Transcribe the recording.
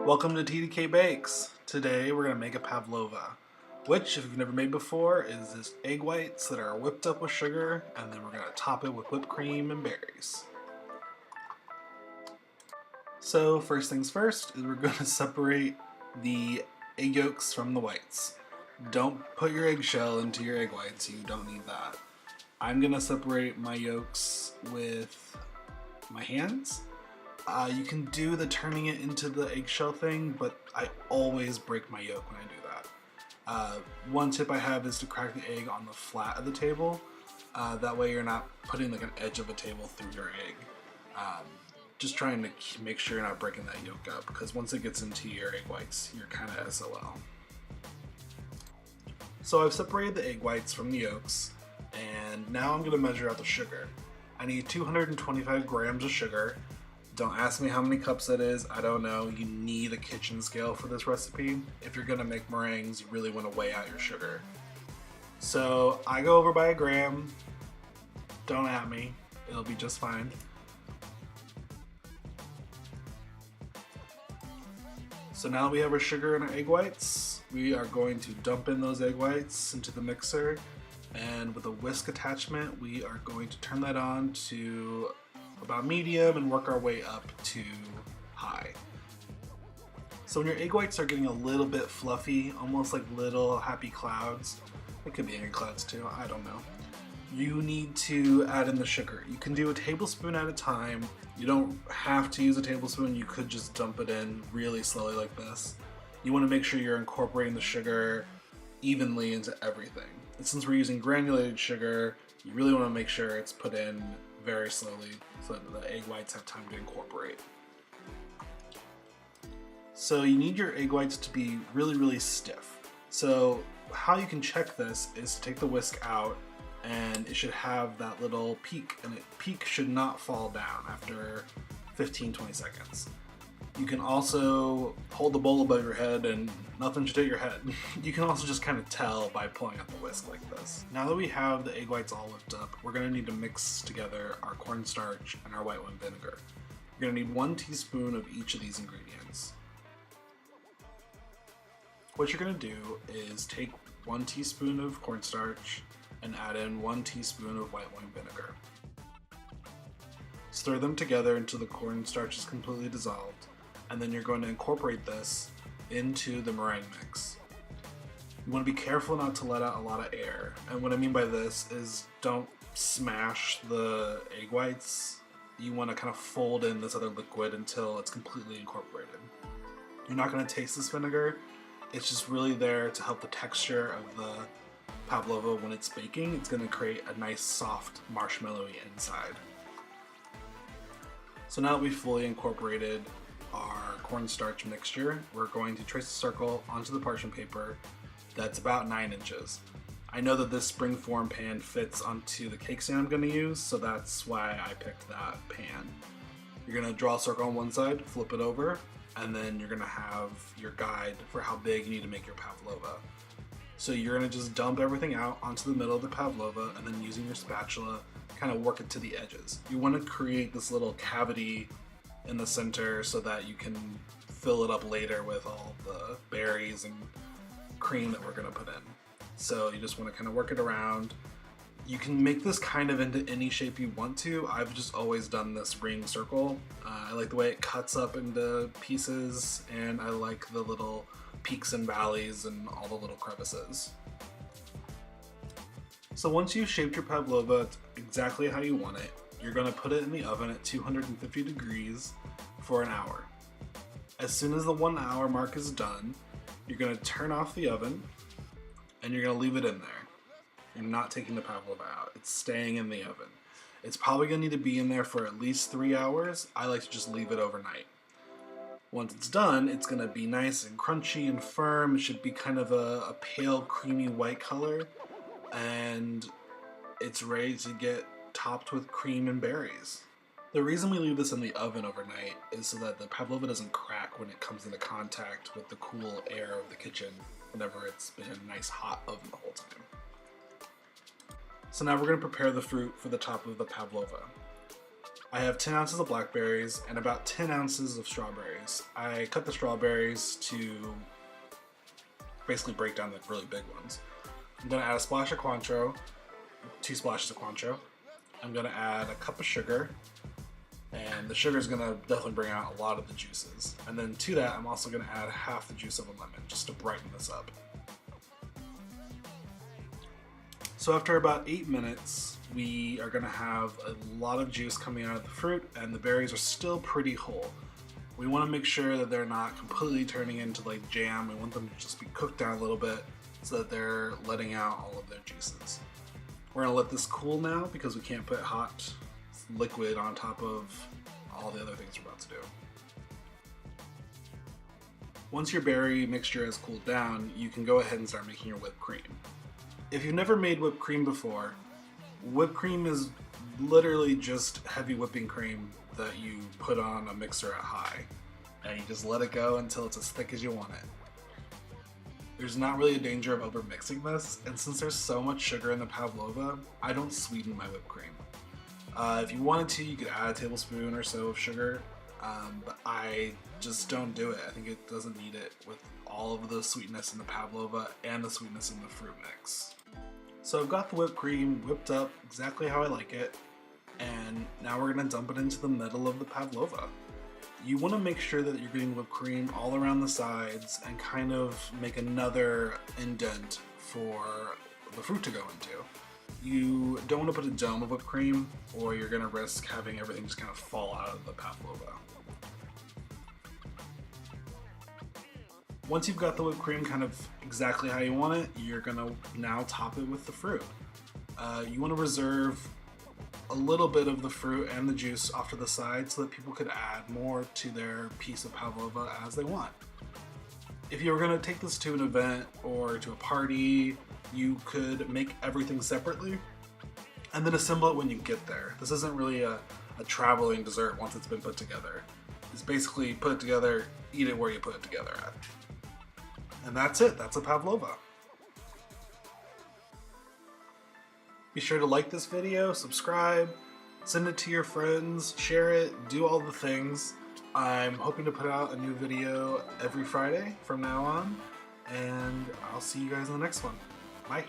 Welcome to TDK Bakes. Today we're going to make a pavlova, which if you've never made before is this egg whites that are whipped up with sugar, and then we're going to top it with whipped cream and berries. So first things first is we're going to separate the egg yolks from the whites. Don't put your eggshell into your egg whites, you don't need that. I'm going to separate my yolks with my hands. You can do the turning it into the eggshell thing, but I always break my yolk when I do that. One tip I have is to crack the egg on the flat of the table. That way you're not putting like an edge of a table through your egg. Just trying to make sure you're not breaking that yolk up, because once it gets into your egg whites, you're kind of SOL. So I've separated the egg whites from the yolks, and now I'm going to measure out the sugar. I need 225 grams of sugar. Don't ask me how many cups that is, I don't know. You need a kitchen scale for this recipe. If you're gonna make meringues, you really wanna weigh out your sugar. So I go over by a gram. Don't at me, it'll be just fine. So now that we have our sugar and our egg whites, we are going to dump in those egg whites into the mixer, and with a whisk attachment, we are going to turn that on to about medium and work our way up to high. So when your egg whites are getting a little bit fluffy, almost like little happy clouds, it could be angry clouds too, I don't know, you need to add in the sugar. You can do a tablespoon at a time. You don't have to use a tablespoon, you could just dump it in really slowly like this. You want to make sure you're incorporating the sugar evenly into everything. And since we're using granulated sugar, you really want to make sure it's put in very slowly so that the egg whites have time to incorporate. So you need your egg whites to be really stiff. So how you can check this is to take the whisk out, and it should have that little peak, and the peak should not fall down after 15-20 seconds. You can also hold the bowl above your head and nothing should hit your head. You can also just kind of tell by pulling out the whisk like this. Now that we have the egg whites all whipped up, we're going to need to mix together our cornstarch and our white wine vinegar. You're going to need 1 teaspoon of each of these ingredients. What you're going to do is take 1 teaspoon of cornstarch and add in 1 teaspoon of white wine vinegar. Stir them together until the cornstarch is completely dissolved, and then you're going to incorporate this into the meringue mix. You want to be careful not to let out a lot of air, and what I mean by this is don't smash the egg whites. You want to kind of fold in this other liquid until it's completely incorporated. You're not going to taste this vinegar, it's just really there to help the texture of the pavlova when it's baking. It's going to create a nice soft marshmallowy inside. So now that we've fully incorporated our cornstarch mixture, we're going to trace a circle onto the parchment paper that's about 9 inches. I know that this springform pan fits onto the cake stand I'm going to use, so that's why I picked that pan. You're going to draw a circle on one side, flip it over, and then you're going to have your guide for how big you need to make your pavlova. So you're going to just dump everything out onto the middle of the pavlova, and then using your spatula, kind of work it to the edges. You want to create this little cavity in the center so that you can fill it up later with all the berries and cream that we're going to put in. So you just want to kind of work it around. You can make this kind of into any shape you want to. I've just always done this ring circle. I like the way it cuts up into pieces, and I like the little peaks and valleys and all the little crevices. So once you've shaped your pavlova exactly how you want it, you're going to put it in the oven at 250 degrees for an hour. As soon as the 1 hour mark is done, you're going to turn off the oven and you're going to leave it in there. You're not taking the pavlova out, it's staying in the oven. It's probably going to need to be in there for at least 3 hours. I like to just leave it overnight. Once it's done, it's going to be nice and crunchy and firm. It should be kind of a pale creamy white color, and it's ready to get topped with cream and berries. The reason we leave this in the oven overnight is so that the pavlova doesn't crack when it comes into contact with the cool air of the kitchen whenever it's been in a nice hot oven the whole time. So now we're going to prepare the fruit for the top of the pavlova. I have 10 ounces of blackberries and about 10 ounces of strawberries. juice. I cut the strawberries to basically break down the really big ones. I'm gonna add a splash of Cointreau, 2 splashes of Cointreau. I'm gonna add a cup of sugar, and the sugar is gonna definitely bring out a lot of the juices. And then to that, I'm also gonna add half the juice of a lemon, just to brighten this up. So after about 8 minutes, we are gonna have a lot of juice coming out of the fruit, and the berries are still pretty whole. We wanna make sure that they're not completely turning into like jam. We want them to just be cooked down a little bit so that they're letting out all of their juices. We're gonna let this cool now because we can't put hot liquid on top of all the other things we're about to do. Once your berry mixture has cooled down, you can go ahead and start making your whipped cream. If you've never made whipped cream before, whipped cream is literally just heavy whipping cream that you put on a mixer at high, and you just let it go until it's as thick as you want it. There's not really a danger of over mixing this, and since there's so much sugar in the Pavlova, I don't sweeten my whipped cream. If you wanted to, you could add a tablespoon or so of sugar, but I just don't do it. I think it doesn't need it with all of the sweetness in the Pavlova and the sweetness in the fruit mix. So I've got the whipped cream whipped up exactly how I like it, and now we're gonna dump it into the middle of the Pavlova. You want to make sure that you're getting whipped cream all around the sides and kind of make another indent for the fruit to go into. You don't want to put a dome of whipped cream, or you're going to risk having everything just kind of fall out of the Pavlova. Once you've got the whipped cream kind of exactly how you want it, you're going to now top it with the fruit. You want to reserve a little bit of the fruit and the juice off to the side so that people could add more to their piece of Pavlova as they want. If you were going to take this to an event or to a party, you could make everything separately and then assemble it when you get there. This isn't really a traveling dessert once it's been put together. It's basically put it together, eat it where you put it together at. And that's it. That's a Pavlova. Be sure to like this video, subscribe, send it to your friends, share it, do all the things. I'm hoping to put out a new video every Friday from now on, and I'll see you guys in the next one. Bye.